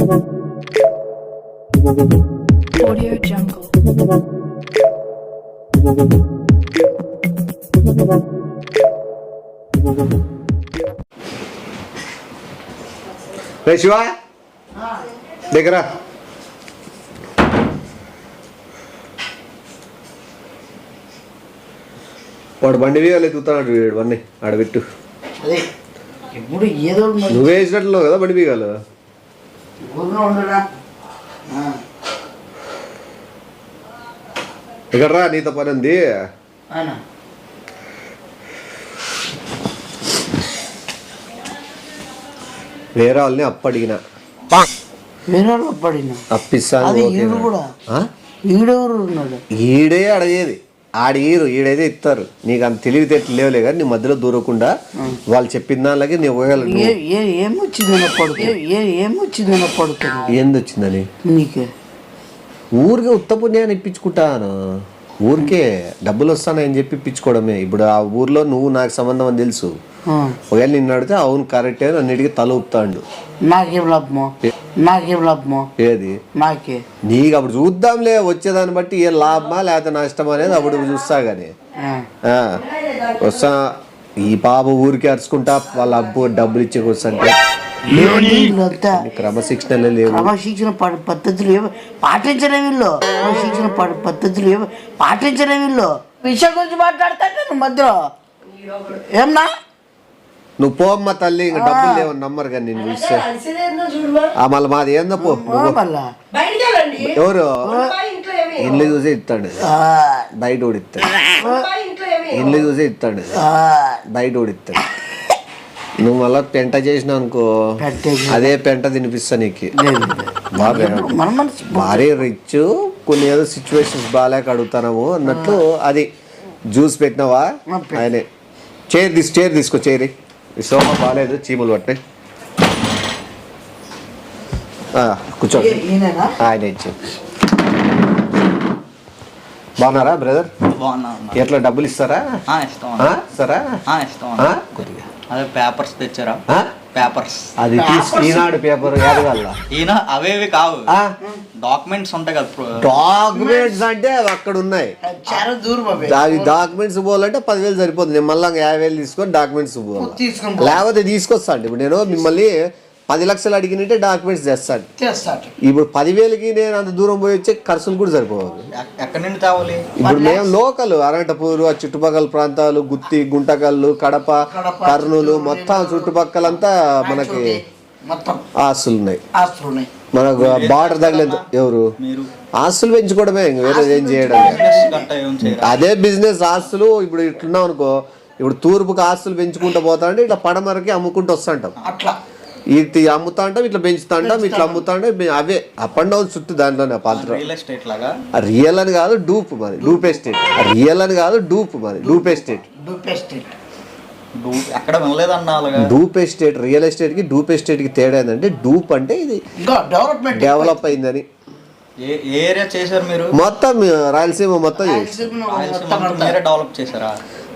Audio Jungle. రే శివ దగ్గర వాడు బండి వేయాలి ఎత్తుతున్నాడు వీడు బండి ఆడబెట్టు. అదే ఎప్పుడు ఏదో నువ్వే వేసినట్లు కదా బండి బీగాలు. ఇక్కడ రా నీతో పని ఉంది. వేరే వాళ్ళని అప్పడిగిన అప్పిస్తాను. ఈడే అడిగేది ఆడీరు ఈడైతే ఇస్తారు. నీకు అంత తెలివితేటలు లేవులే కానీ నీ మధ్యలో దూరకుండా వాళ్ళు చెప్పిన దానిలాగే నీ ఏందొచ్చిందని నీకే ఊరికే ఉత్త పుణ్యాన్ని ఇప్పించుకుంటాను. ఊరికే డబ్బులు వస్తానని చెప్పి ఇప్పించుకోవడమే. ఇప్పుడు ఆ ఊర్లో నువ్వు నాకు సంబంధం అని తెలుసు. ఒకవేళ నిన్ను అడిగితే అవును కరెక్టే అన్నిటికీ తల ఊపుతాడు. నాకేం లాభమో ఏది నాకే నీకు అప్పుడు చూద్దాంలే వచ్చేదాన్ని బట్టి ఏ లాభమా లేకపోతే నష్టం అనేది అప్పుడు చూస్తా గానీ వస్తా. ఈ పాప ఊరికి అరుచుకుంటా వాళ్ళ అబ్బు డబ్బులు ఇచ్చే వస్తుంటే క్రమశిక్షణ లేవు. క్రమశిక్షణ పద్ధతులు పాటించలే వీళ్ళు. క్రమశిక్షణ పద్ధతులు పాటించలే వీళ్ళు. విషయం గురించి మాట్లాడతాడు నువ్వు మధ్యలో ఏమన్నా నువ్వు పోమ్మ తల్లి. ఇంకా డబ్బులు లేవు నమ్మరు కానీ నేను చూస్తే మళ్ళీ మాది ఏందో పో. ఎవరు ఇల్లు చూసే ఇస్తాడు బయట ఓడిస్తాడు. ఇల్లు చూసే ఇస్తాడు బయట ఓడిస్తాడు. నువ్వు మళ్ళా పెంట చేసినావు అనుకో అదే పెంట తినిపిస్తా నీకు. భారీ రిచ్ కొన్ని ఏదో సిచ్యువేషన్స్ బాగాలేక అడుగుతాము అన్నట్టు. అది జ్యూస్ పెట్టినావా ఆయనే చైర్ తీసుకో. చైర్ ఈ సోఫా బాగాలేదు చీమలు పట్టినాయి. కూర్చోండి ఆయన ఇచ్చి. బాగున్నారా బ్రదర్? ఎట్లా డబ్బులు ఇస్తారా? ఇస్తారా కొద్దిగా అదే పేపర్స్ తెచ్చారా? పేపర్స్ అది ఈనాడు పేపర్ ఈయన అవేవి కావు డాక్యుమెంట్స్ ఉంటాయి కదా. డాక్యుమెంట్స్ అంటే అక్కడ ఉన్నాయి. డాక్యుమెంట్స్ పోవాలంటే 10,000 సరిపోతుంది. నేను మళ్ళీ 50,000 తీసుకొని డాక్యుమెంట్స్ పోవాలి. లేకపోతే తీసుకొస్తాను. ఇప్పుడు నేను మిమ్మల్ని 10 లక్షలు అడిగినట్టే డాక్యుమెంట్స్ చేస్తాను. ఇప్పుడు 10,000కి నేను అంత దూరం పోయి వచ్చే ఖర్చులు కూడా సరిపోవాలి. ఎక్కడి నుండి తేవాలి? ఇప్పుడు మేము లోకల్ అనంతపూర్ ఆ చుట్టుపక్కల ప్రాంతాలు గుత్తి గుంటకల్లు కడప కర్నూలు మొత్తం చుట్టుపక్కలంతా మనకి ఆస్తులు ఉన్నాయి. మనకు బార్డర్ తగిలేదు. ఎవరు ఆస్తులు పెంచుకోవడమే వేరే ఏం చేయడం. అదే బిజినెస్ ఆస్తులు. ఇప్పుడు ఇట్లున్నాం అనుకో ఇప్పుడు తూర్పుకి ఆస్తులు పెంచుకుంటూ పోతా అంటే ఇట్లా పడమరకి అమ్ముకుంటూ వస్తుంటాం. ఇటు అమ్ముతా అంటాం ఇట్లా పెంచుతా అంటాం ఇట్లా అమ్ముతా అంటే అవే అప్ అండ్ డౌన్ చుట్టూ దాంట్లోనే పాత్ర. రియల్ అని కాదు డూప్ మరి డూప్ ఎస్టేట్. రియల్ అని కాదు డూప్ మరి dupe estate. Dupe estate real estate కి డూప్ ఎస్టేట్ కి తేడా ఏంటంటే డూప్ అంటే ఇది డెవలప్ అయిందని. ఏరియా చేశారు మీరు? మొత్తం రాయలసీమ మొత్తం డెవలప్ చేశారా?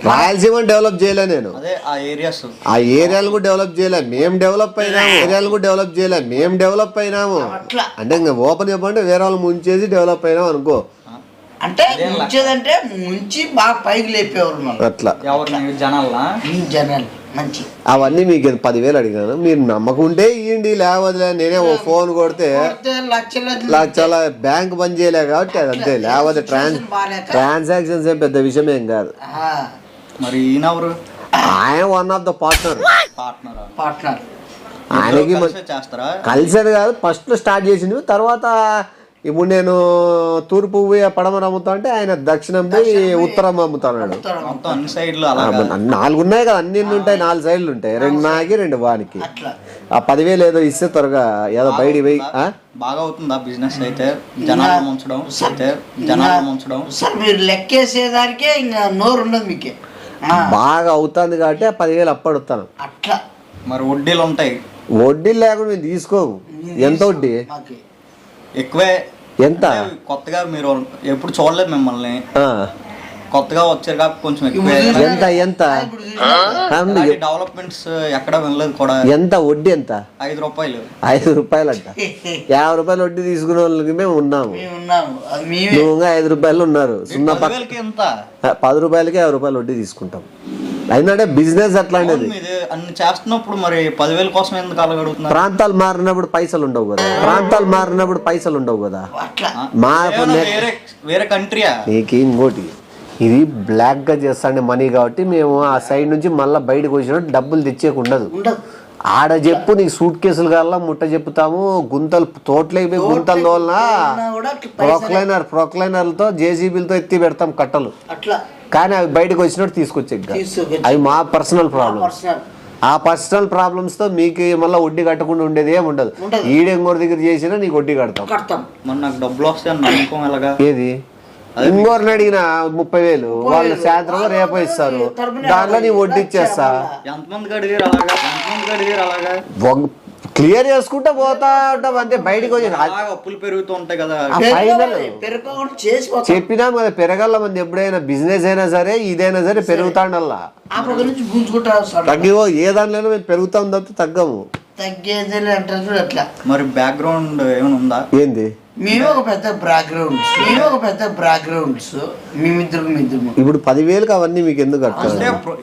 రాయలసీమ డెవలప్ చేయలే నేను. ఆ ఏరియాలు కూడా డెవలప్ చేయలే. మేము డెవలప్ అయినాము. ఏరియాలు కూడా డెవలప్ చేయలే. మేము డెవలప్ అయినాము. అంటే ఇంకా ఓపెన్ చెప్పంటే వేరే వాళ్ళు ముంచేసి డెవలప్ అయినాం అనుకో. అంటే ముంచేదంటే ముంచి బాగా పైకి లేపేవాళ్ళు అట్లా. జనాలు మంచి అవన్నీ మీకు 10,000 అడిగాను. మీరు నమ్మకుంటే ఇవ్వండి లేవదులే. నేనే ఓ ఫోన్ కొడితే లక్షల బ్యాంక్ పని చేయలే కాబట్టి అది అంతే. లేకపోతే ట్రాన్సాక్షన్స్ ఏం పెద్ద విషయం ఏం కాదు. మరి ఆయన వన్ ఆఫ్ ద పార్ట్నర్. ఆయనకి కలిసేది కాదు ఫస్ట్ లో స్టార్ట్ చేసింది. తర్వాత ఇప్పుడు నేను తూర్పు పోయి పడమర అమ్ముతా అంటే ఆయన దక్షిణం పోయి ఉత్తరం అమ్ముతాడు. 4 ఉన్నాయి కదా అన్ని ఉంటాయి. 4 సైడ్లు ఉంటాయి. 2 నాకి 2 వానికి. ఆ 10,000 ఏదో ఇస్తే త్వరగా ఏదో బయట పోయి బాగా అవుతుందా బిజినెస్ అయితే? జనాలు ముంచడం మీరు లెక్కేసేదానికే ఇంకా నోరు ఉండదు మీకే. బాగా అవుతుంది కాబట్టి 10,000 అప్పడుతాను. అట్లా మరి వడ్డీలు ఉంటాయి. వడ్డీలు లేకుండా మేము తీసుకోము. ఎంత వడ్డీ? ఎక్కువే. ఎంత? కొత్తగా మీరు ఎప్పుడు చూడలేదు మిమ్మల్ని. కొత్తగా వచ్చారు కాబట్టి కొంచెం ఎక్కువ ఎంత డెవలప్మెంట్స్ ఎక్కడ వినలేదు కూడా. ఎంత వడ్డీ ఎంత? 5 రూపాయలు. 5 రూపాయలు అంట. 50 రూపాయలు వడ్డీ తీసుకునే వాళ్ళకి మేము ఉన్నాము. నువ్వు 5 రూపాయలు ఉన్నారు. 10 రూపాయలకి 50 రూపాయలు వడ్డీ తీసుకుంటాం. అయినా బిజినెస్ అట్లాంటిది. అన్ని చేస్తున్నప్పుడు మరి 10,000 కోసం ఎందుకు అలగడుగుతున్నారు? ప్రాంతాలు మారినప్పుడు పైసలు ఉండవు కదా. వేరే కంట్రీయా? నీకు ఇంకోటి, ఇది బ్లాక్ గా చేస్తాండే మనీ కాబట్టి మేము ఆ సైడ్ నుంచి మళ్ళీ బయటకు వచ్చినట్టు డబ్బులు తెచ్చేకి ఉండదు. ఆడ చెప్పు నీకు సూట్ కేసులు కల్లా ముట్ట చెప్పుతాము. గుంతలు తోటలేకపోయి గుంతల తోలన ప్రొక్లైనర్లతో జేసీబీలతో ఎత్తి పెడతాం కట్టలు. కానీ అవి బయటకు వచ్చినట్టు తీసుకొచ్చే అవి మా పర్సనల్ ప్రాబ్లమ్స్. ఆ పర్సనల్ ప్రాబ్లమ్స్ తో మీకు మళ్ళీ వడ్డీ కట్టకుండా ఉండేది ఏమి ఉండదు. ఈడెంగోరి దగ్గర చేసినా నీకు వడ్డీ కడతాం. నాకు డబ్బులు వస్తాయి. ఏది ఇంకోరిని అడిగిన 30,000 వాళ్ళు సాయంత్రం రేపు ఇస్తారు. దాంట్లో నీ వడ్డీ ఇచ్చేస్తా. క్లియర్ చేసుకుంటా పోతా ఉంటాం అంతే. బయటకు వచ్చి అప్పులు పెరుగుతూ ఉంటాయి కదా. చెప్పినాం కదా పెరగల మంది. ఎప్పుడైనా బిజినెస్ అయినా సరే ఇదైనా సరే పెరుగుతాండల్లా. తగ్గివో ఏ దానిలో మేము పెరుగుతాం తప్ప తగ్గము. మరి బ్యాక్గ్రౌండ్ ఏమైనా ఉందా? ఏంది? మేము ఒక పెద్ద బ్యాక్గ్రౌండ్స్ మేమిద్దరు. ఇప్పుడు 10,000కి అవన్నీ మీకు ఎందుకు కట్టాలి?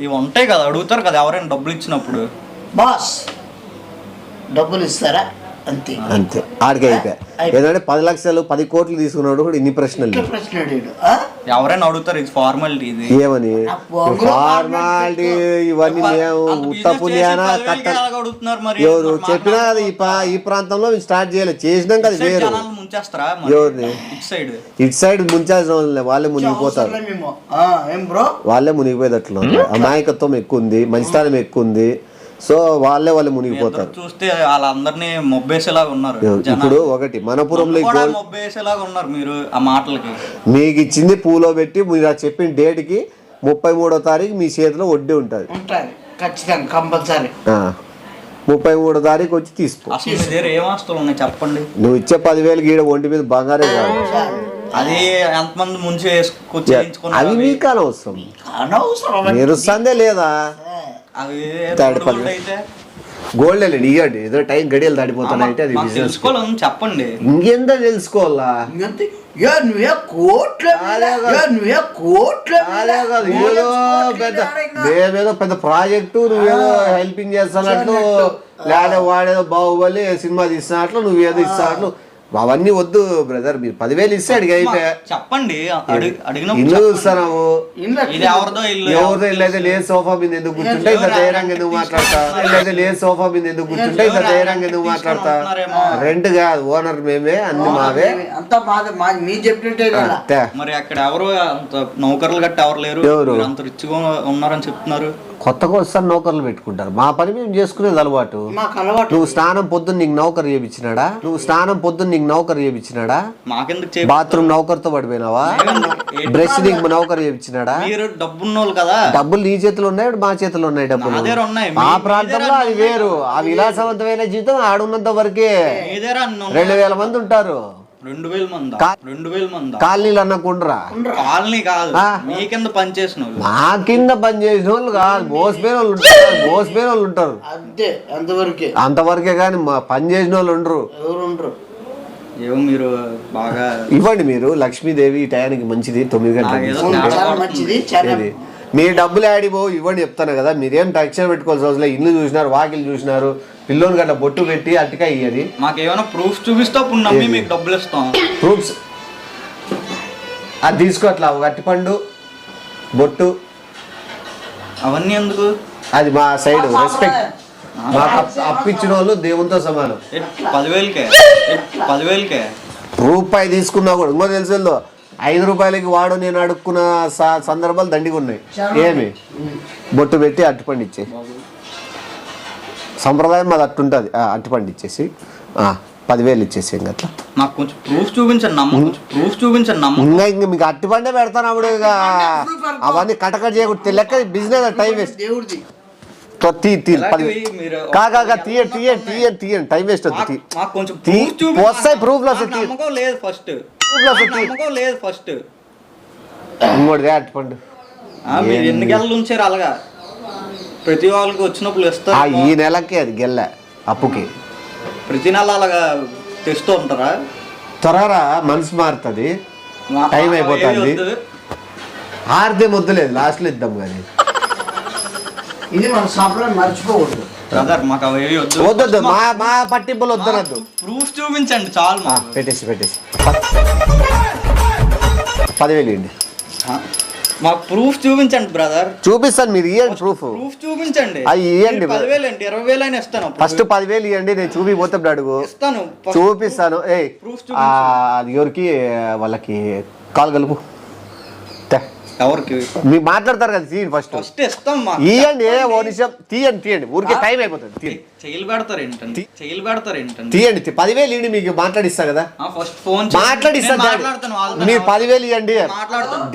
ఇవి ఉంటాయి కదా, అడుగుతారు కదా ఎవరైనా డబ్బులు ఇచ్చినప్పుడు. బాస్ డబ్బులు ఇస్తారా? అంతే ఆడికి అయిపోయా. ఏదంటే 10 లక్షలు 10 కోట్లు తీసుకున్నాడు కూడా ఇన్ని ప్రశ్నలు. ఎవరైనా అడుగుతారు. ఇది ఫార్మాలిటీ. ఇది ఏమని ఫార్మాలిటీ? ఇవన్నీ మేము ఉత్తపుణ్యానా ఎవరు చెప్పినా ఈ ప్రాంతంలో స్టార్ట్ చేయలేదు. చేసినాం కదా వేరు. ఎవరిని ఇటు సైడ్ ముంచాల్సిన వాళ్ళే మునిగిపోతారు. వాళ్ళే మునిగిపోయేటట్లు. అమాయకత్వం ఎక్కువ ఉంది, మంచితనం ఎక్కువ ఉంది. సో వాళ్ళే మునిగిపోతారు. చూస్తే వాళ్ళందరినీ మొబ్బేసేలాగా ఉన్నారు. ఇప్పుడు ఒకటి మనపురంలో మొబ్బేసేలాగా ఉన్నారు మీరు. ఆ మాటలకి మీకు ఇచ్చింది పూలో పెట్టి మీరు చెప్పిన డేట్ కి 33వ తారీఖు మీ చేతిలో వడ్డీ ఉంటుంది. 33వ తారీఖు వచ్చి తీసుకో. ఏం ఆస్తులు ఉన్నాయి చెప్పండి. నువ్వు ఇచ్చే 10,000 గీడ ఒంటి మీద బంగారే కాదు. అది ఎంతమంది ముంచి అవి మీకు అనవసరం. మీరు సందే లేదా? గోల్డ్ వెళ్ళండి ఇవ్వండి. ఏదో టైం గడియలు దాటిపోతున్నాయంటే అది బిజినెస్ చెప్పండి. ఇంకెంత తెలుసుకోవాలా? మేమేదో పెద్ద ప్రాజెక్టు, నువ్వేదో హెల్పింగ్ చేస్తున్నట్లు, లేదా వాడేదో బాహుబలి సినిమా తీస్తున్నట్లు, నువ్వేదో ఇస్తున్నట్లు. అవన్నీ వద్దు బ్రదర్. మీరు 10,000 ఇస్తే అడిగి అయిపోయా. చెప్పండి. ఇల్లు చూస్తున్నావు. ఎవరిదో ఇల్లు అయితే లేదు సోఫా మీద ఎందుకు కూర్చుంటే ఇంత ధైర్యంగా ఎందుకు మాట్లాడతా? ఇల్లు అయితే లేదు సోఫా మీద ఎందుకు కూర్చుంటే ఇంత ధైర్యంగా ఎందుకు మాట్లాడతా? రెంట్ కాదు, ఓనర్ మేమే, అన్ని మావే. మరి అక్కడ ఎవరు అంత నౌకర్లు గట్ట ఎవరు లేరు. ఎవరు అంత రిచ్గా ఉన్నారని చెప్తున్నారు. కొత్తగా వస్తారు నౌకర్లు పెట్టుకుంటారు. మా పని మేము చేసుకునేది అలవాటు. నువ్వు స్నానం పొద్దున్న నీకు నౌకర్ చేయించినాడా? బాత్రూమ్ నౌకర్తో పడిపోయినావా? బ్రష్ నీకు నౌకర్ చేయించినాడా? డబ్బులు నీ చేతిలో ఉన్నాయి, మా చేతిలో ఉన్నాయి డబ్బులు. ఆ ప్రాంతంలో అది వేరు. ఆ విలాసవంతమైన జీవితం ఆడున్నంత వరకే. 2,000 మంది ఉంటారు. 2,000 మంది కాలనీలు అన్నకుండ్రా. కాలనీ కాదు, మీ కింద పనిచేసిన వాళ్ళు. మా కింద పనిచేసిన వాళ్ళు కాదు, మోసపోయిన వాళ్ళు ఉంటారు. అంతవరకే కానీ మా పని చేసిన వాళ్ళు ఉండరు. ఏమో మీరు బాగా ఇవ్వండి. మీరు లక్ష్మీదేవి ఈ టయానికి మంచిది 9 గంటలకి. మీ డబ్బులు ఆడిపోవు ఇవ్వండి చెప్తాను కదా. మీరేం టెన్షన్ పెట్టుకోవాల్సిన అవసరం లేదు. ఇల్లు చూసినారు, వాకిలు చూసినారు, పిల్లోని గట్ల బొట్టు పెట్టి అట్టికాయ ఇయ్యది. మాకేమైనా ప్రూఫ్ చూపిస్తే అప్పుడు నమ్మి మీకు డబ్బులు ఇస్తాం. ప్రూఫ్స్ అది తీసుకో. అట్లా ఒక అట్టిపండు, బొట్టు, అవన్నీ ఎందుకు? అది మా సైడ్ రెస్పెక్ట్. మాకు అప్పిచ్చిన వాళ్ళు దేవునితో సమానం. 10,000కే రూపాయి తీసుకున్నా కూడా ఇంకో తెలుసు. 5 రూపాయలకి వాడు నేను అడుక్కున్న సందర్భాలు దండిగా ఉన్నాయి. ఏమి బొట్టు పెట్టి అట్టిపండు ఇచ్చే సంప్రదాయం అది అట్టుంటుంది. అట్టిపండు ఇచ్చేసి 10,000 ఇచ్చేసి అట్లా. నాకు కొంచెం ప్రూఫ్ చూపించండి. ఇంకా మీకు అట్టిపండే పెడతాను. అప్పుడు ఇక అవన్నీ కటకట్ చేయకూడదు. లెక్క business time waste. Time waste వస్తాయి. ప్రూఫ్ లేదు ఫస్ట్ ఇంకోటిదే అట్టుపండు. మీరు ఎన్ని గెలలు ఉంచారు అలాగా? ప్రతి వాళ్ళకి వచ్చినప్పుడు ఇస్తారు. ఈ నెలకి అది గెల్ల అప్పుకి ప్రతి నెల అలాగా తెస్తూ ఉంటారా? త్వరగా మనసు మారుతుంది, టైం అయిపోతుంది. ఆరితే ముద్దలేదు, లాస్ట్లో ఇద్దాం కానీ. ఇది మన సాంప్రదాయం మర్చిపోకూడదు. మాకు అవి వద్దొద్దు, మా పట్టింపులు వద్దనద్దు. ప్రూఫ్ చూపించండి చాలు. పెట్టేసి 10,000 ఇవ్వండి. మాకు ప్రూఫ్ చూపించండి బ్రదర్. చూపిస్తాను, మీరు ఇవ్వండి ప్రూఫ్. ప్రూఫ్ చూపించండి. అవి ఇవ్వండి. 10,000 ఏంటి, 20,000 అయినా ఇస్తాను. ఫస్ట్ 10,000 ఇవ్వండి, నేను చూపిపోతే అడుగు ఇస్తాను. చూపిస్తాను. ఎవరికి వాళ్ళకి కాల్ కలుపు. ఎవరికి మీరు మాట్లాడతారు కదా, తీయండి ఫస్ట్. ఫస్ట్ ఇస్తాం. ఇవ్వండి, ఓ నిమిషం తీయండి. ఊరికే టైం అయిపోతుంది. చెయ్యిలు పెడతారు ఏంటండి? తీయండి 10,000 ఇవ్వండి, మీకు మాట్లాడిస్తా కదా. ఫస్ట్ ఫోన్ మాట్లాడిస్తా. మీరు 10,000 ఇవ్వండి,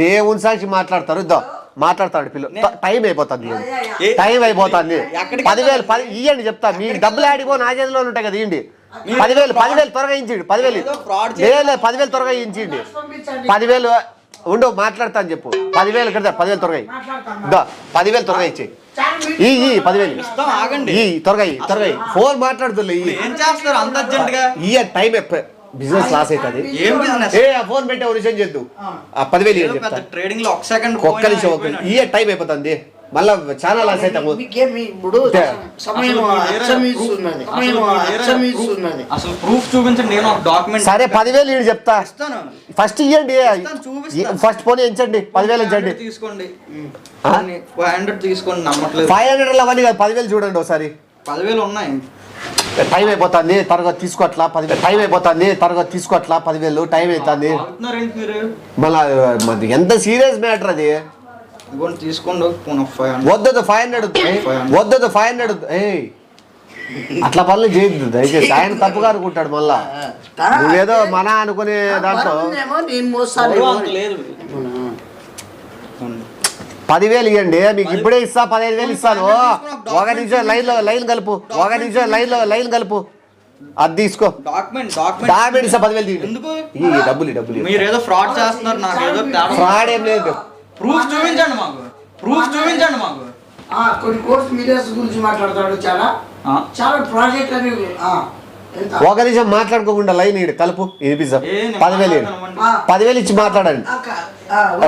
దేవుని సాక్షి మాట్లాడతారు. మాట్లాడతాడు పిల్లలు. టైం అయిపోతుంది, టైం అయిపోతుంది. 10,000 ఇవ్వండి చెప్తా. మీకు డబ్బులు ఆడిపో, నా చేతిలో ఉంటాయి కదా. ఇవ్వండి 10,000 త్వరగా ఇచ్చిండి. 10,000 లేదు, 10,000 త్వరగా ఇచ్చిండి. 10,000 ఉండు, మాట్లాడతా అని చెప్పు. 10,000 కడతా. 10,000 త్వరగా 10,000 త్వరగా ఇచ్చేయి. 10,000 ఆగండి. త్వరగా ఫోన్ మాట్లాడుతులే. ఏం చేస్తారు అంత అర్జెంట్ గా? టైం బిజినెస్ లాస్ అవుతుంది. ఏం బిజినెస్? ఫోన్ పెట్టే విషయం చేద్దు. 10,000 చెప్తా. ట్రేడింగ్ లో ఒక్క నిమిషం టైం అయిపోతుంది. మళ్ళా చాలా లాస్ అవుతాము. అసలు ప్రూఫ్ చూపించండి. నేను ఒక డాక్యుమెంట్. సరే 10,000 చెప్తా. ఫస్ట్ ఇవ్వండి, ఫస్ట్ ఫోన్ ఎంచండి. 10,000 ఎంచండి. తీసుకోండి 500 తీసుకోండి. నమ్మట్లేదు. 500 అవన్నీ కాదు, 10,000 చూడండి ఒకసారి. 10,000 ఉన్నాయి. టైం అయిపోతుంది, త్వరగా తీసుకోవట్లా. 10,000 టైం అయిపోతుంది, త్వరగా తీసుకోవట్లా. 10,000 టైం అవుతుంది. మళ్ళీ ఎంత సీరియస్ మ్యాటర్ అది. తీసుకోండి. వద్దదు 500 అట్లా పనులు చేయొద్దు దయచేసి. ఆయన తప్పుగా అనుకుంటాడు. మళ్ళా నువ్వేదో మన అనుకునే దాంట్లో 10,000 ఇవ్వండి, మీకు ఇప్పుడే ఇస్తా. 15,000 ఇస్తాను. ఒక నిమిషం లైన్ కలుపు. అది తీసుకో. డాక్యుమెంట్ ఇస్తా. 10,000 డబ్బులు. మీరు ఏదో ఫ్రాడ్ చేస్తున్నారు. నాకు ఏదో ఫ్రాడ్ ఏం లేదు. ప్రూఫ్ చూపించండి మాకు. కొన్ని కోర్స్ మీడియాస్ గురించి మాట్లాడతాడు. చాలా ప్రాజెక్ట్ అని. ఒక నిమిషం మాట్లాడుకోకుండా లైన్ ఇడు కలుపు. ఇనిపిస్తా. 10,000 ఇచ్చి మాట్లాడండి.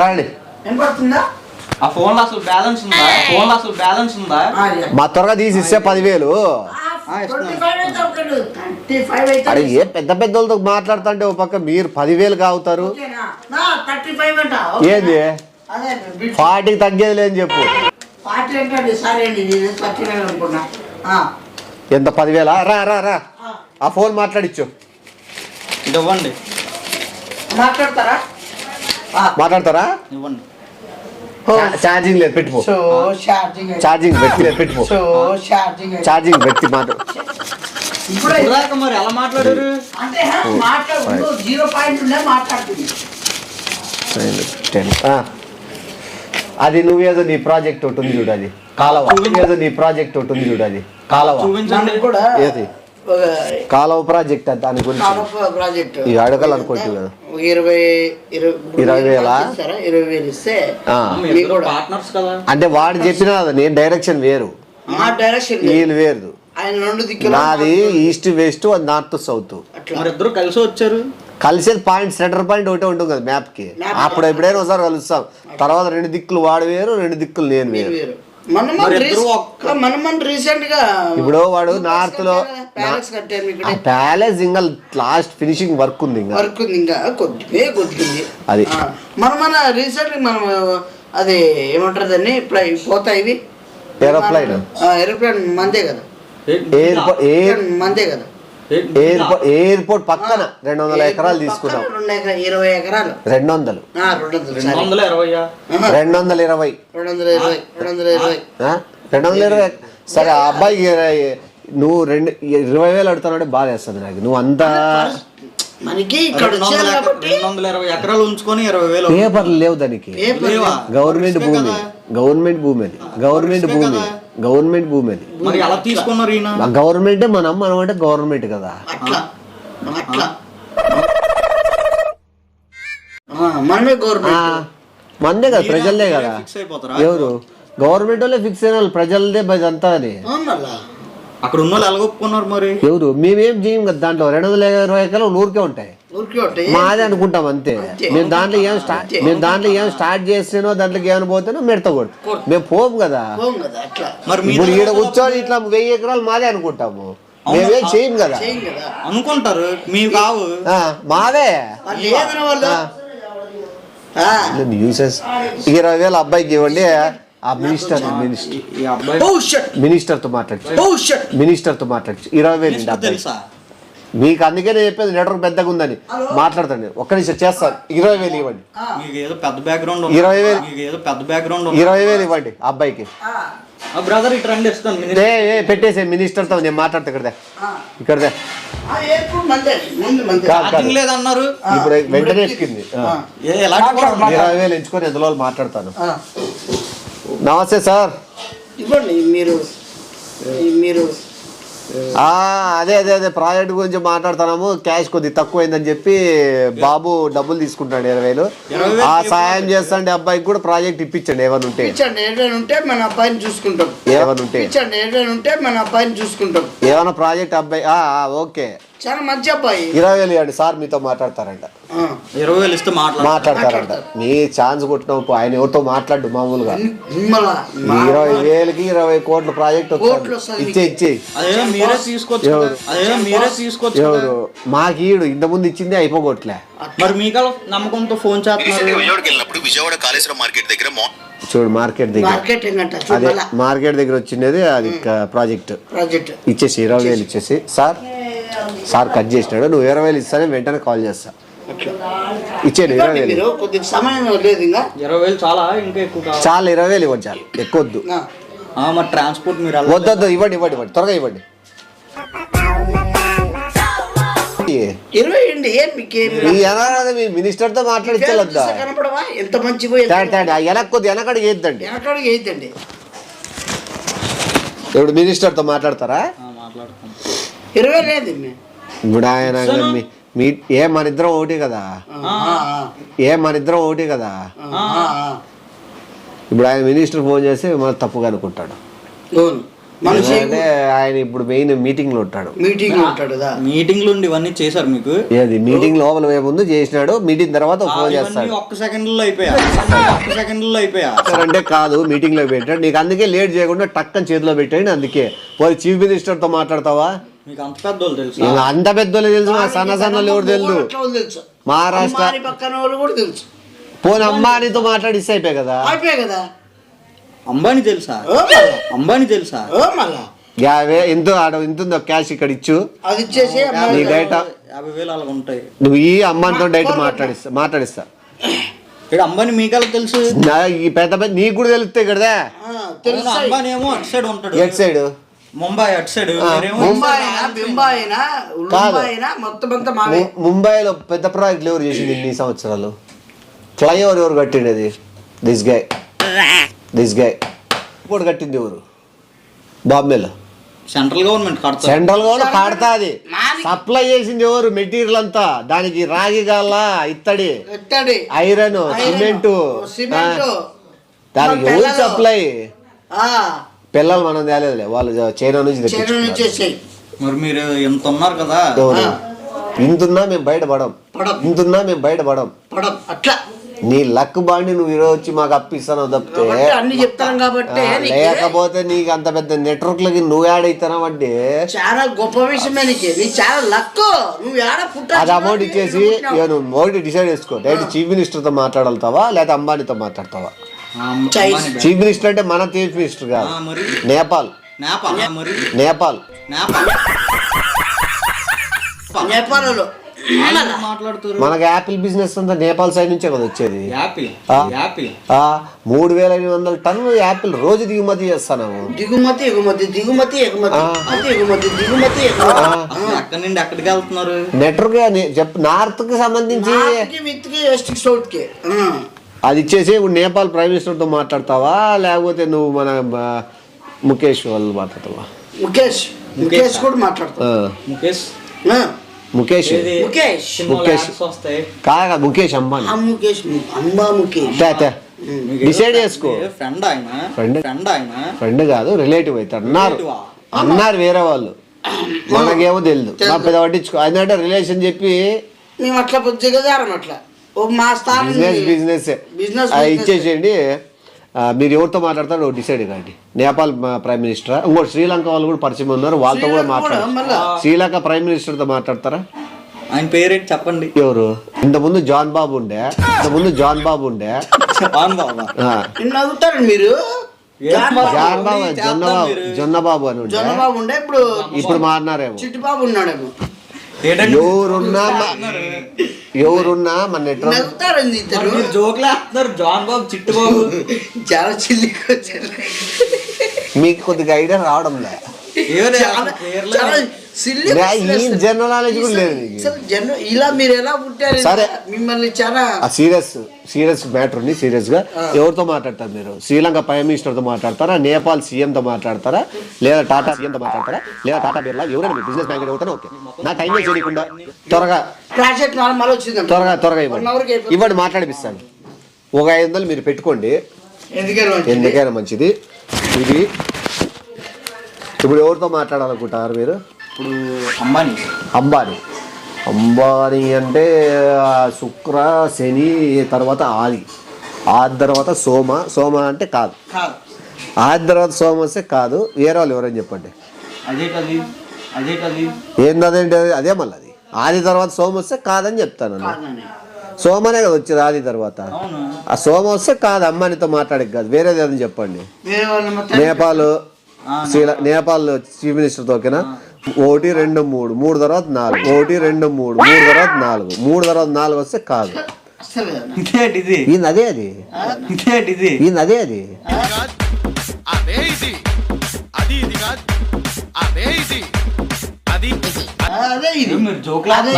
రండి. ఆ ఫోన్ లో అసలు బ్యాలెన్స్ ఉందా? మా త్వరగా తీసి ఇస్తే 10,000. అరే ఏ పెద్ద వాళ్ళతో మాట్లాడుతుంటే ఒక పక్క మీరు 10,000 కావుతారు. ఏంది 40 తగ్గేది లేని చెప్పు. ఎంత 10,000? రా ఆ ఫోన్ మాట్లాడిచ్చు. ఇవ్వండి. మాట్లాడతారా? ఇవ్వండి. ఛార్జింగ్ లేదు, పెట్టుకో. ఛార్జింగ్ పెట్టుకో. ఛార్జింగ్ పెట్టి మాట్లాడు. మరి ఎలా మాట్లాడారు? అది నువ్వేదో నీ ప్రాజెక్ట్ ఒకటి ఉంది చూడు. అది కాలవ. ఏదో నీ ప్రాజెక్ట్ ఒకటి ఉంది చూడు. అది కాలవ. ఏది కాలవ ప్రాజెక్ట్? దాని గురించి ఈ అడగాలి అనుకోవచ్చు కదా. 20,000 ఇస్తే అంటే వాడు చెప్పిన నేను డైరెక్షన్ వేరు, వీళ్ళు వేరు. నాది ఈస్ట్ వెస్ట్, అది నార్త్ సౌత్. ఇద్దరు కలిసి వచ్చారు. కలిసేది పాయింట్, సెంటర్ పాయింట్ ఒకటే ఉంటుంది కదా మ్యాప్ కి. అప్పుడు ఎప్పుడైనా ఒకసారి కలుస్తాం. తర్వాత 2 దిక్కులు వాడు వేరు, 2 దిక్కులు నేను వేరు. ఇప్పుడు వాడు నార్త్ లో ప్యాలెస్ ఇంకా లాస్ట్ ఫినిషింగ్ వర్క్ ఉంది. ఇంకా కొద్దిగా అది మన రీసెంట్ మనం అది ఏమంటారు దాన్ని పోతాయి. ఏరోప్లేన్ మందే కదా. మందే కదా. ఎయిర్పోర్ట్ పక్కన 200 ఎకరాలు తీసుకున్నాం. 20 ఎకరాలు. 200. 220. సరే ఆ అబ్బాయికి నువ్వు 20,000 అడుగుతానంటే బాధ వేస్తుంది నాకు. నువ్వు అంతా మనకి ఇక్కడ 220 ఎకరాలు ఉంచుకొని 20,000 పేపర్లు లేవు దానికి. గవర్నమెంట్ భూమి అది. మరి ఎలా తీసుకున్నారు ఈయన? గవర్నమెంటే మనం అంటే గవర్నమెంట్ కదా. మనమే గవర్నమెంట్. మందే కదా, ప్రజలదే కదా. ఫిక్స్ అయిపోతారా? ఎవరు గవర్నమెంట్ వాళ్ళే ఫిక్స్ అయిన వాళ్ళు, ప్రజలదే అంతా అని. అక్కడ ఉన్న వాళ్ళు ఎలాగొప్పుకున్నారు మరి? ఎవరు మేమేం చేయం కదా, దాంట్లో 220 ఎకరాలు ఊరికే ఉంటాయి, మాదే అనుకుంటాం అంతే. మేము దాంట్లో ఏం స్టార్ట్ చేస్తేనో దాంట్లోకి ఏమైనా పోతేనో మెడత కొడు, మేము పోము కదా. ఇప్పుడు ఈడ కూర్చొని ఇట్లా 1000 ఎకరాలు మాదే అనుకుంటాము, మేమేం చేయం కదా. అనుకుంటారు మీకు కావు, మాదే. 20,000 అబ్బాయికి ఇవ్వండి, ఆ మినిస్టర్తో మాట్లాడి 20,000 తెలుసా? మీకు అందుకే నేను చెప్పేది నెట్వర్క్ పెద్దగా ఉందని మాట్లాడతాను. ఒక్క నిమిషం చేస్తాను, 20,000 ఇవ్వండి. మీకు ఏదో పెద్ద బ్యాక్గ్రౌండ్ 20,000 ఇవ్వండి అబ్బాయికి. బ్రదర్ ఇటు రండి, ఇస్తాను. పెట్టేసే మినిస్టర్తో నేను మాట్లాడతా. ఇక్కడదే లేదన్నారు, ఇప్పుడు వెంటనే ఎక్కింది. 20,000 ఎంచుకొని ఎందులో మాట్లాడతాను. నమస్తే సార్. ఇవ్వండి మీరు అదే ప్రాజెక్ట్ గురించి మాట్లాడుతున్నాము. క్యాష్ కొద్దిగా తక్కువైందని చెప్పి బాబు డబ్బులు తీసుకుంటాడు 20,000. ఆ సాయం చేస్తాండి అబ్బాయికి కూడా ప్రాజెక్ట్ ఇప్పించండి. ఏమైనా ఉంటే మన అబ్బాయిని చూసుకుంటాం. ఏమైనా ప్రాజెక్ట్ అబ్బాయి ఓకే, చాలా మంచి అబ్బాయి. 20,000 ఇవ్వండి సార్, మీతో మాట్లాడతారంట. 20,000 ఇస్తే మాట్లాడతారంట. మీ ఛాన్స్ కొట్టినప్పుడు ఆయన ఎవరితో మాట్లాడు మామూలుగా. 20,000కి 20 కోట్ల ప్రాజెక్ట్ ఇచ్చే ఎవరు మాకీడు ఇంతకుముందు ఇచ్చింది అయిపోగొట్లే. మరి మీకు నమ్మకంతో ఫోన్ చేస్తున్నారు. విజయవాడ కాళేశ్వరం మార్కెట్ దగ్గర చూడు, మార్కెట్ దగ్గర వచ్చిండేది అది ప్రాజెక్ట్ ఇచ్చేసి 20,000 ఇచ్చేసి సార్ కట్ చేసినాడు. నువ్వు 20,000 ఇస్తానే వెంటనే కాల్ చేస్తా. ఇచ్చేయండి 20,000. 20,000 చాలా, ఇంకా ఎక్కువ చాలా 20,000 ఇవ్వండి, చాలు, ఎక్కువ వద్దు. మరి ట్రాన్స్పోర్ట్ మీరు వద్దు, ఇవ్వండి త్వరగా ఇవ్వండి. 20 మీ మినిస్టర్ తో మాట్లాడించలేదా? ఎంత మంచి వెనకడికి వేద్దండి. ఇప్పుడు మినిస్టర్ తో మాట్లాడతారా? మాట్లాడుతాం. 20 లేదు ఇప్పుడు ఆయన మన ఇద్దరం ఒకటి కదా. ఇప్పుడు ఆయన మినిస్టర్ ఫోన్ చేసి మన తప్పుగా అనుకుంటాడు. ఆయన ఇప్పుడు మెయిన్ మీటింగ్ లో ఉంటాడు. మీటింగ్ లో ఇవన్నీ చేశారు మీకు? ఏది మీటింగ్ లోపల ముందు చేసినాడు, మీటింగ్ తర్వాత ఫోన్ చేస్తాడు. ఒక్క సెకండ్ లో అయిపోయా అంటే కాదు, మీటింగ్ లో పెట్టాడు. నీకు అందుకే లేట్ చేయకుండా టక్కని చేతిలో పెట్టాడు. అందుకే వాళ్ళు చీఫ్ మినిస్టర్ తో మాట్లాడతావా? మీకు అంత పెద్దోళ్ళు తెలుసు? అంత పెద్దోళ్ళు తెలుసు, సన్నలు ఎవరు తెలుసు? మహారాష్ట్ర పక్కన వాళ్ళు కూడా తెలుసు. పోనీ అంబానీతో మాట్లాడిస్తే అయిపోయి కదా. అంబానీ తెలుసా? ఇంతుందో క్యాష్ ఇక్కడ ఇచ్చు, అది ఇచ్చేసి నీ డేటా 50,000 అలాగ ఉంటాయి. నువ్వు ఈ అమ్మానితో డైరెక్ట్ మాట్లాడిస్తా. ఇక్కడ అంబానీ మీకల్లా తెలుసు? ఈ పెద్ద నీకు కూడా తెలుస్తాయి కదా. అంబానీ ఏమో అటు సైడ్ ఉంటాడు. At side? ముంబై అటు సైడ్. ముంబైలో పెద్ద ప్రాజెక్టులు ఎవరు చేసింది ఇన్ని సంవత్సరాలు? ఫ్లైఓవర్ ఎవరు కట్టిండేది? దిస్ గై ఇప్పుడు కట్టింది ఎవరు? బాంబేలో సెంట్రల్ గవర్నమెంట్ కడతాది. సప్లై చేసింది ఎవరు? మెటీరియల్ అంతా దానికి రాగి గాల, ఇత్తడి, ఐరన్, సిమెంటు, దానికి ఎవరు సప్లై? పిల్లలు మనం తేలేదులే, వాళ్ళు చైనా నుంచి తెచ్చారు. మరి మీరు ఎంత ఉన్నారు కదా, ఇంతున్నా మేము బయటపడం. అట్లా నీ లక్ బాండి నువ్వు ఈరోజు వచ్చి మాకు అప్పిస్తాను తప్పితే అన్ని చెప్తాను కాబట్టి. లేకపోతే నీకు అంత పెద్ద నెట్వర్క్ లకి నువ్వు యాడ్ అవుతావు అంటే చాలా గొప్ప విషయమే. నీకు చాలా లక్. నువ్వు అది అమౌంట్ ఇచ్చేసి నువ్వు ఒకటి డిసైడ్ చేసుకో. డైరెక్ట్ చీఫ్ మినిస్టర్ తో మాట్లాడతావా లేదా అంబానీతో మాట్లాడతావా? చీఫ్ మినిస్టర్ అంటే మన చీఫ్ మినిస్టర్ కాదు, నేపాల్. మనకు యాపిల్ బిజినెస్ అంతా నేపాల్ సైడ్ నుంచే కదా వచ్చేది. 3,500 టన్నులు యాపిల్ రోజు దిగుమతి చేస్తున్నాము. నెట్వర్క్ నార్త్ కి సంబంధించి అది ఇచ్చేసి ఇప్పుడు నేపాల్ ప్రైమ్ మినిస్టర్ తో మాట్లాడతావా లేకపోతే నువ్వు మన ముఖేష్ వాళ్ళు మాట్లాడతావా? ముఖేష్ కూడా మాట్లాడతావా? ముఖేష్ కాగా ముఖేష్ అంబానీ డిసైడ్ చేసుకో. ఫ్రెండ్ ఆయన ఫ్రెండ్ కాదు, రిలేటివ్ అయితే అన్నారు వేరే వాళ్ళు, మనకేమో తెలియదు, మా పెద్ద పట్టించుకో. అదంటే రిలేషన్ చెప్పి మేము అట్లా దిగజారం అట్లా మా స్థానం బిజినెస్ ఇచ్చేసేయండి. మీరు ఎవరితో మాట్లాడతారో డిసైడ్ కాండి. నేపాల్ ప్రైమ్ మినిస్టర్, ఇంకోటి శ్రీలంక వాళ్ళు కూడా పరిచయం ఉన్నారు, వాళ్ళతో కూడా మాట్లాడారు. శ్రీలంక ప్రైమ్ మినిస్టర్తో మాట్లాడతారా? ఆయన పేరేంటి చెప్పండి. ఎవరు? ఇంతకుముందు జాన్ బాబు ఉండే నవ్వుతారు మీరు. జాన్ బాబు జొన్నబాబు అని ఉండే, ఇప్పుడు మారినారేమో. చిట్టుబాబు ఉన్నాడేమో. ఎవరున్నా మన జాన్ బాబు చిట్టు బాబు చాలా చిల్లి మీకు కొద్దిగా ఐడియా రావడం లేదు. జనరల్ నాలెడ్జ్ కూడా లేదు. ఇలా మీరు ఎలా పుట్టారు? సరే, మిమ్మల్ని చాలా సీరియస్ మ్యాటర్ ని సీరియస్ గా ఎవరితో మాట్లాడతారు మీరు? శ్రీలంక ప్రైమ్ మినిస్టర్ తో మాట్లాడతారా, నేపాల్ సీఎం తో మాట్లాడతారా, లేదా టాటా సీఎం తో మాట్లాడతారా, లేదా టాటా బిర్లా ఎవరైనా బిజినెస్ బ్యాంక్ అవుతారా? ఓకే, నా టైం చేయకుండా త్వరగా ఇవ్వండి, మాట్లాడిపిస్తాను. ఒక 500 మీరు పెట్టుకోండి, ఎందుకైనా మంచిది. ఇది ఇప్పుడు ఎవరితో మాట్లాడాలనుకుంటారు మీరు? ఇప్పుడు అంబానీ అంటే శుక్ర, శని, తర్వాత ఆది తర్వాత సోమ అంటే కాదు. ఆది తర్వాత సోమ వస్తే కాదు. వేరే వాళ్ళు ఎవరైనా చెప్పండి. ఏంటంటే అదే మళ్ళీ అది ఆది తర్వాత సోమ వస్తే కాదని చెప్తాను. సోమనే కదా వచ్చేది ఆది తర్వాత. ఆ సోమ వస్తే కాదు, అమ్మానితో మాట్లాడక కాదు, వేరేది ఏదని చెప్పండి. నేపాల్ చీఫ్ మినిస్టర్తో ఓకేనా? 1 2 3 3 తర్వాత 4 1 2 3 3 తర్వాత 4 3 తర్వాత 4 వస్తే కాదు. అదే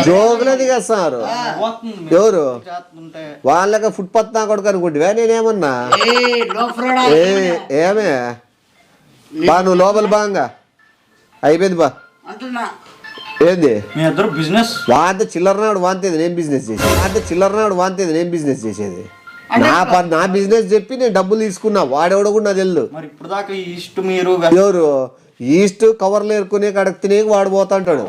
జోకులది కదా సార్. ఎవరు వాళ్ళక ఫుట్పాత్ నా కొడుకు అనుకుంటే నేనేమన్నా ఏమే బా, నువ్వు లోపల బాగా అయిపోయింది బా. ఏంది బిజినెస్ వాంతే చిల్లరనాడు వాంతేది నేను బిజినెస్ చేసేది. నా బిజినెస్ చెప్పి నేను డబ్బులు తీసుకున్నా, వాడెవడో కూడా నాకు తెలియదు. ఎవరు ఈస్ట్ కవర్లు ఏరుకునే కడకు తినే వాడు పోతా అంటాడు.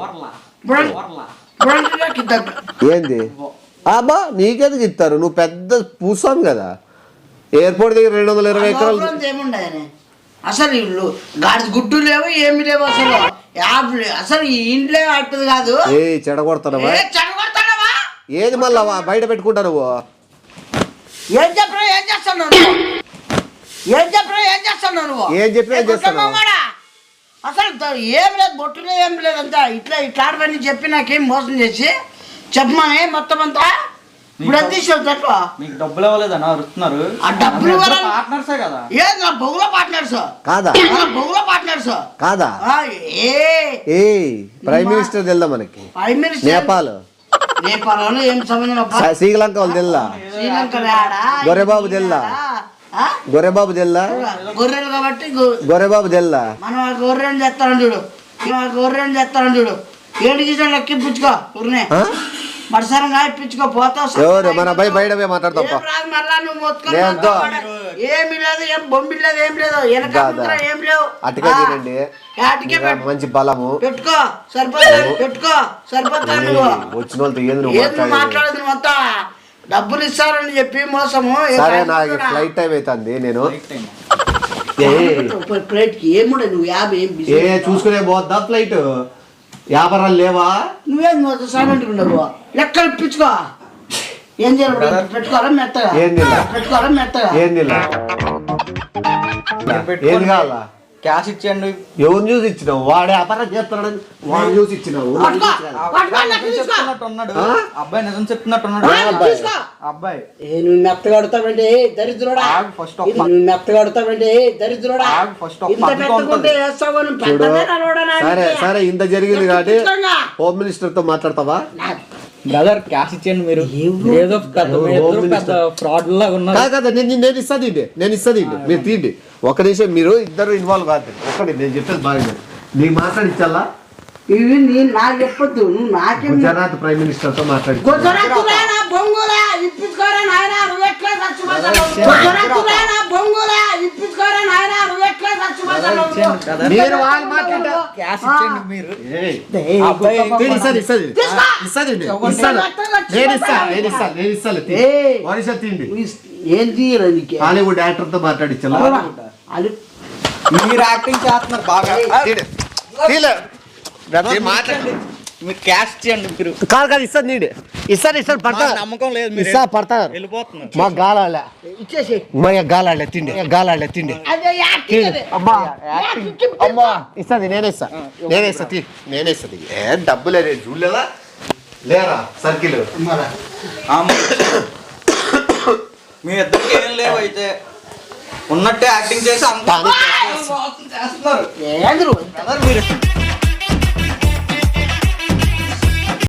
ఏంది అబ్బా, నీకెందుకు ఇస్తారు? నువ్వు పెద్ద పూసాం కదా. ఎయిర్పోర్ట్ దగ్గర 220 ఎకరాలు అసలు ఇల్లు గాడి గుడ్డు లేవు, ఏమి లేవు. అసలు ఈ ఇంట్లో ఆడుతుంది కాదు. చెడగొడతావా? ఏది మళ్ళా బయట పెట్టుకుంటా నువ్వు? ఏం చెప్పినా ఏం చేస్తాను అసలు ఏం లేదు, బొట్టులో ఏం లేదు. అంతా ఇట్లా ఆడవని చెప్పి నాకేం మోసం చేసి చెప్పమని మొత్తం అంతా. ఇప్పుడు అది తీసుకెళ్తా. మీకు డబ్బులు ఇవ్వలేదన్నా అరుస్తున్నారు. ఆ డబ్బులు పార్ట్నర్సే కదా. నా బొగుల పార్ట్నర్స్ కాదా? ప్రైమ్ మినిస్టర్ తెలుదా మనకి? నేపాల్ ఏం సంబంధం? శ్రీలంక వాళ్ళు తెలుదా? గొర్రెబాబు తెలుదా? గొర్రెలు కాబట్టి గొర్రెబాబు తెలుదా? మనం గొర్రెని చేస్తాను చూడు. 7 గీజలు లెక్కించుకో ఊరినే మరుసరంగా ఇప్పించుకో పోతావు. ఎవరు మన అబ్బాయి బయట మాట్లాడతాం. ఏమి లేదు, ఏం బొమ్మి లేదు, ఏం లేదు, ఏం లేవు. అటుకే తినండి, మంచి బలము పెట్టుకో సరిపోతా. వచ్చిన వాళ్ళతో మాట్లాడదు అంతా డబ్బులు ఇస్తారని చెప్పి మోసము. సరే, నాకు ఫ్లైట్ టైం అవుతుంది. నేను ఫ్లైట్ కి ఏముండే నువ్వు 50 చూసుకునే పోద్దా ఫ్లైట్? వ్యాపారాలు లేవా? నువ్వేం సైలెంట్ ఉండవు. లెక్కలు ఇప్పించుకో. ఏం చేయాలి? పెట్టుకోవాలా మెత్తగా? ఏం కావాలా? క్యాష్ ఇచ్చేయండి. ఎవరిని చూసి ఇచ్చినావు? వాడే వ్యాపారం చేస్తున్నాడని వాడిని చూసి ఇచ్చినావు. అబ్బాయి నిజం చెప్తున్నట్టున్నాడు. అబ్బాయి నువ్వు మెత్తగా అడుగుతావండి దరిద్రుడా. సరే, ఇంత జరిగింది కాబట్టి హోమ్ మినిస్టర్ తో మాట్లాడతావా? బ్రదర్ క్యాష్ ఇచ్చేయండి. మీరు ఏదో ఫ్రాడ్ లాగా ఉన్నారు కదా. నేను ఇస్తాను, మీరు తీయండి. ఒక నిమిషం, మీరు ఇద్దరు ఇన్వాల్వ్ కాదు. ఒకటి నేను చెప్పేది బాగా నీకు మాట్లాడించాలా? ఇవి నాకు చెప్పొద్దు. నువ్వు నాకే గుజరాత్ ప్రైమ్ మినిస్టర్ తో మాట్లాడి బొంగురా ఇప్పించుకోరా నాయనా నువ్వు ఎట్లా చచ్చిపోతావు బొంగురా ఇప్పించుకోరా నాయనా నువ్వు ఎట్లా చచ్చిపోతావు మీరు వాళ్ళు మాట్లాడారు క్యాష్ ఇచ్చేయండి మీరు ఏం తీయరా నీకు హాలీవుడ్ యాక్టర్ తో మాట్లాడించాలి మీరు యాక్టింగ్ చేస్తున్నారు బాగా మాట్లాడి మీరు క్యాష్ ఇచ్చేయండి మీరు కాదు కాదు ఇస్తారు నీడు ఇస్తారు పడతా మాకు నమ్మకం లేదు మీరు ఇస్తా పడతారు వెళ్ళిపోతున్నారు మాకు గాలాలే ఇచ్చేసి మా గాలాలే తిండి అదే యాక్టింగ్ అది. అమ్మా యాక్టింగ్ అమ్మా ఇస్తుంది నేనేస్తా నేనేస్తా ఏ డబ్బులే చూడలేదా లేరా సర్కిల్ మీ ఇద్దరికి ఏం లేవు అయితే ఉన్నట్టే యాక్టింగ్ చేసి అందరూ చేస్తున్నారు ఏంద్రు మీరు